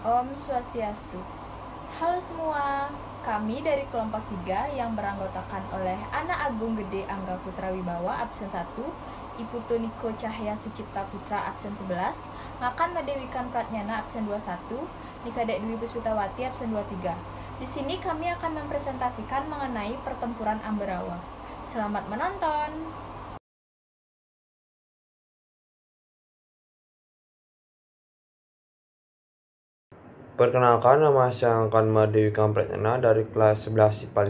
Om Swastiastu. Halo semua, kami dari kelompok 3 yang beranggotakan oleh Ana Agung Gede Angga Putra Wibawa absen 1, Iputu Niko Cahya Sucipta Putra absen 11, Makan Madewikan Pratnyana absen 21, Nikadek Dwi Puspitawati absen 23. Di sini kami akan mempresentasikan mengenai pertempuran Ambarawa. Selamat menonton. Perkenalkan, nama saya Angkan Madewi Pratnyana dari kelas 11 IPA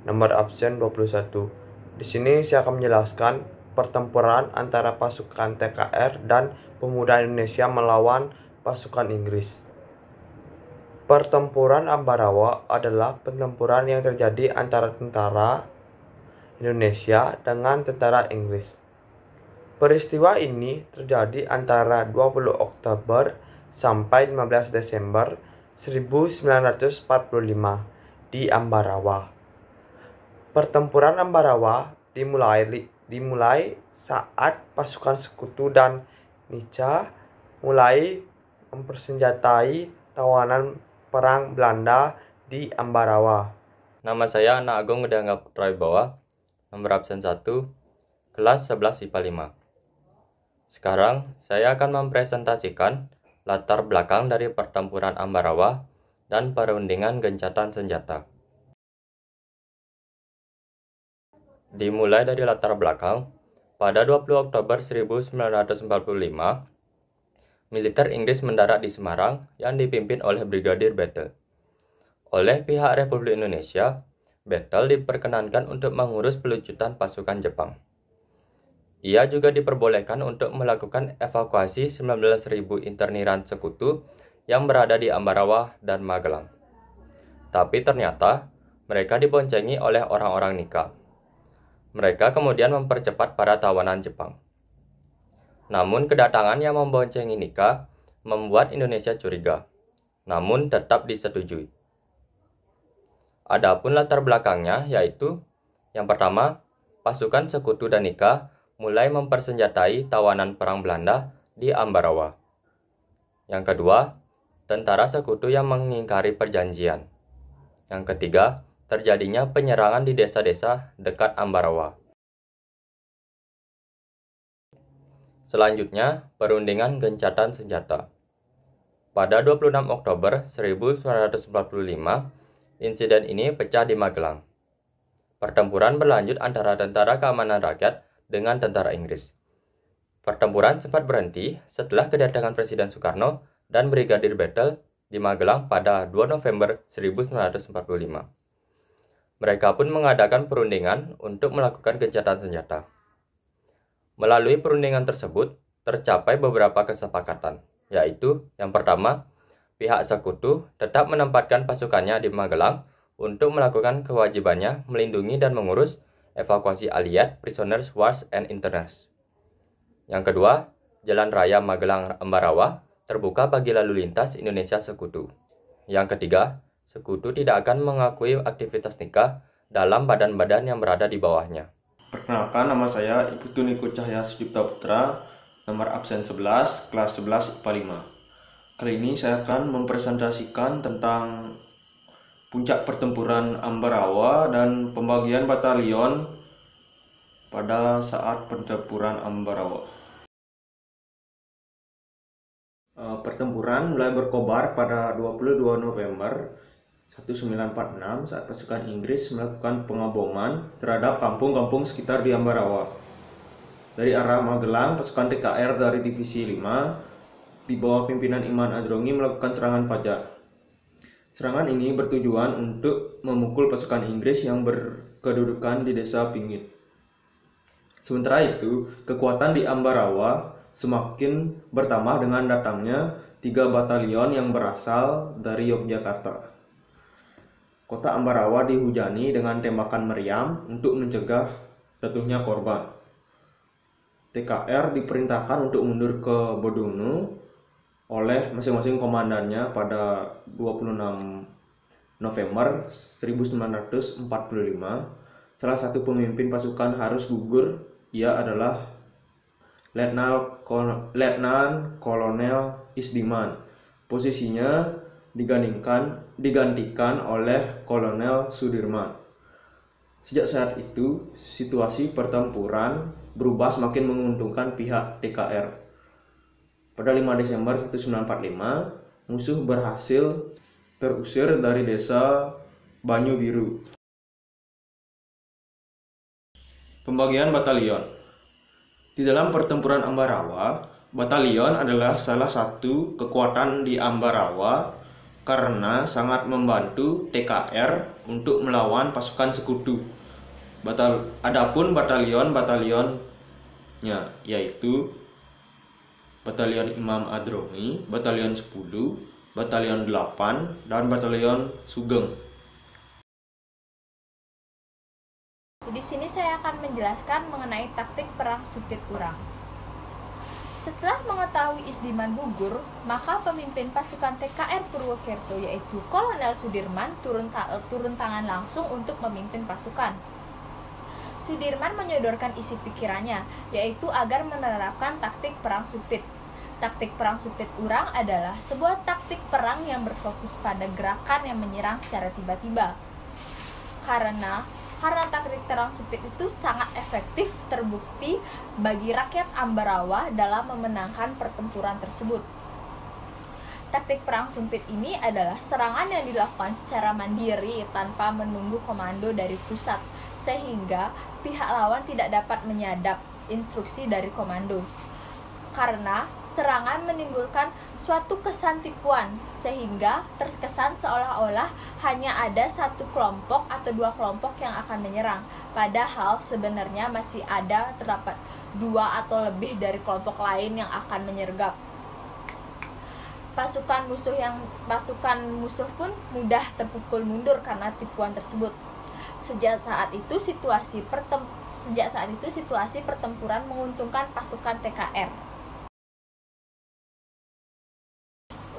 5, nomor absen 21. Di sini saya akan menjelaskan pertempuran antara pasukan TKR dan pemuda Indonesia melawan pasukan Inggris. Pertempuran Ambarawa adalah pertempuran yang terjadi antara tentara Indonesia dengan tentara Inggris. Peristiwa ini terjadi antara 20 Oktober sampai 15 Desember 1945 di Ambarawa. Pertempuran Ambarawa dimulai saat pasukan Sekutu dan Nica mulai mempersenjatai tawanan perang Belanda di Ambarawa. Nama saya Ana Agung Gede Angga Putra Wibawa, nomor absen 1, kelas 11 IPA 5. Sekarang saya akan mempresentasikan latar belakang dari pertempuran Ambarawa dan perundingan gencatan senjata. Dimulai dari latar belakang, pada 20 Oktober 1945, militer Inggris mendarat di Semarang yang dipimpin oleh Brigadir Battle. Oleh pihak Republik Indonesia, Battle diperkenankan untuk mengurus pelucutan pasukan Jepang. Ia juga diperbolehkan untuk melakukan evakuasi 19.000 interniran Sekutu yang berada di Ambarawa dan Magelang. Tapi ternyata mereka diboncengi oleh orang-orang Nika. Mereka kemudian mempercepat para tawanan Jepang. Namun kedatangan yang memboncengi Nika membuat Indonesia curiga, namun tetap disetujui. Adapun latar belakangnya yaitu, yang pertama, pasukan Sekutu dan Nika mulai mempersenjatai tawanan perang Belanda di Ambarawa. Yang kedua, tentara Sekutu yang mengingkari perjanjian. Yang ketiga, terjadinya penyerangan di desa-desa dekat Ambarawa. Selanjutnya, perundingan gencatan senjata. Pada 26 Oktober 1945, insiden ini pecah di Magelang. Pertempuran berlanjut antara Tentara Keamanan Rakyat dengan tentara Inggris. Pertempuran sempat berhenti setelah kedatangan Presiden Soekarno dan Brigadir Battle di Magelang pada 2 November 1945. Mereka pun mengadakan perundingan untuk melakukan gencatan senjata. Melalui perundingan tersebut, tercapai beberapa kesepakatan, yaitu yang pertama, pihak Sekutu tetap menempatkan pasukannya di Magelang untuk melakukan kewajibannya melindungi dan mengurus evakuasi Allied Prisoners Wars and Interns. Yang kedua, Jalan Raya Magelang-Ambarawa terbuka bagi lalu lintas Indonesia Sekutu. Yang ketiga, Sekutu tidak akan mengakui aktivitas Nika dalam badan-badan yang berada di bawahnya. Perkenalkan, nama saya Iputu Niko Cahya Sucipta Putra, nomor absen 11, kelas 11 IPA 5. Kali ini saya akan mempresentasikan tentang puncak pertempuran Ambarawa dan pembagian batalion pada saat pertempuran Ambarawa. Pertempuran mulai berkobar pada 22 November 1946 saat pasukan Inggris melakukan pengaboman terhadap kampung-kampung sekitar di Ambarawa. Dari arah Magelang, pasukan TKR dari Divisi 5 di bawah pimpinan Iman Adrongi melakukan serangan pajak. Serangan ini bertujuan untuk memukul pasukan Inggris yang berkedudukan di desa Pingit. Sementara itu, kekuatan di Ambarawa semakin bertambah dengan datangnya 3 batalion yang berasal dari Yogyakarta. Kota Ambarawa dihujani dengan tembakan meriam untuk mencegah jatuhnya korban. TKR diperintahkan untuk mundur ke Bodonu oleh masing-masing komandannya pada 26 November 1945. Salah satu pemimpin pasukan harus gugur. Ia adalah Letnan Kolonel Isdiman. Posisinya digantikan oleh Kolonel Sudirman. Sejak saat itu, situasi pertempuran berubah semakin menguntungkan pihak TKR. Pada 5 Desember 1945, musuh berhasil terusir dari desa Banyu Biru. Pembagian batalion. Di dalam pertempuran Ambarawa, batalion adalah salah satu kekuatan di Ambarawa karena sangat membantu TKR untuk melawan pasukan sekutu. Adapun batalion-batalionnya yaitu Batalion Imam Adromi, Batalion 10, Batalion 8, dan Batalion Sugeng. Di sini saya akan menjelaskan mengenai taktik perang Supit Urang. Setelah mengetahui Isdiman gugur, maka pemimpin pasukan TKR Purwokerto yaitu Kolonel Sudirman turun tangan langsung untuk memimpin pasukan. Sudirman menyodorkan isi pikirannya, yaitu agar menerapkan taktik perang Supit. Taktik perang Supit Urang adalah sebuah taktik perang yang berfokus pada gerakan yang menyerang secara tiba-tiba. Karena taktik perang Supit itu sangat efektif terbukti bagi rakyat Ambarawa dalam memenangkan pertempuran tersebut. Taktik perang Supit ini adalah serangan yang dilakukan secara mandiri tanpa menunggu komando dari pusat, sehingga pihak lawan tidak dapat menyadap instruksi dari komando. Karena serangan menimbulkan suatu kesan tipuan, sehingga terkesan seolah-olah hanya ada satu kelompok atau dua kelompok yang akan menyerang, padahal sebenarnya masih ada terdapat dua atau lebih dari kelompok lain yang akan menyergap. Pasukan musuh pun mudah terpukul mundur karena tipuan tersebut. Sejak saat itu situasi pertempuran menguntungkan pasukan TKR.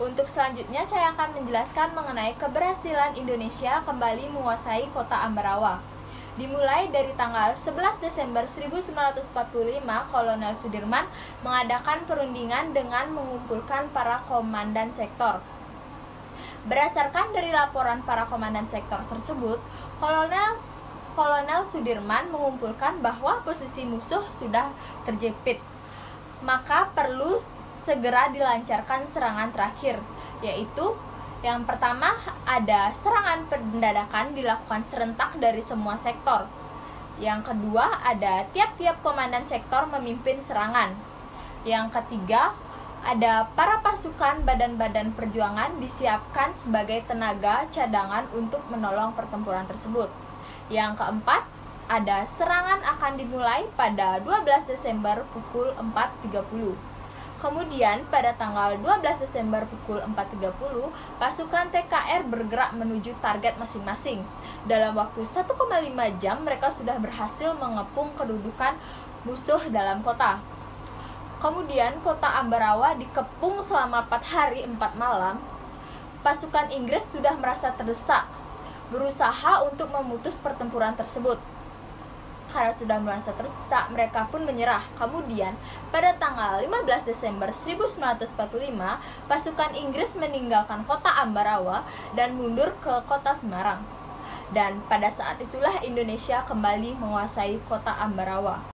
Untuk selanjutnya saya akan menjelaskan mengenai keberhasilan Indonesia kembali menguasai kota Ambarawa. Dimulai dari tanggal 11 Desember 1945, Kolonel Sudirman mengadakan perundingan dengan mengumpulkan para komandan sektor. Berdasarkan dari laporan para komandan sektor tersebut, Kolonel Sudirman mengumpulkan bahwa posisi musuh sudah terjepit, maka perlu segera dilancarkan serangan terakhir, yaitu yang pertama ada serangan pendadakan dilakukan serentak dari semua sektor. Yang kedua ada tiap-tiap komandan sektor memimpin serangan. Yang ketiga ada para pasukan badan-badan perjuangan disiapkan sebagai tenaga cadangan untuk menolong pertempuran tersebut. Yang keempat ada serangan akan dimulai pada 12 Desember pukul 4.30. Kemudian pada tanggal 12 Desember pukul 4.30, pasukan TKR bergerak menuju target masing-masing. Dalam waktu 1,5 jam mereka sudah berhasil mengepung kedudukan musuh dalam kota. Kemudian kota Ambarawa dikepung selama 4 hari 4 malam. Pasukan Inggris sudah merasa terdesak, berusaha untuk memutus pertempuran tersebut. Karena sudah merasa terdesak, mereka pun menyerah. Kemudian, pada tanggal 15 Desember 1945, pasukan Inggris meninggalkan kota Ambarawa dan mundur ke kota Semarang. Dan pada saat itulah Indonesia kembali menguasai kota Ambarawa.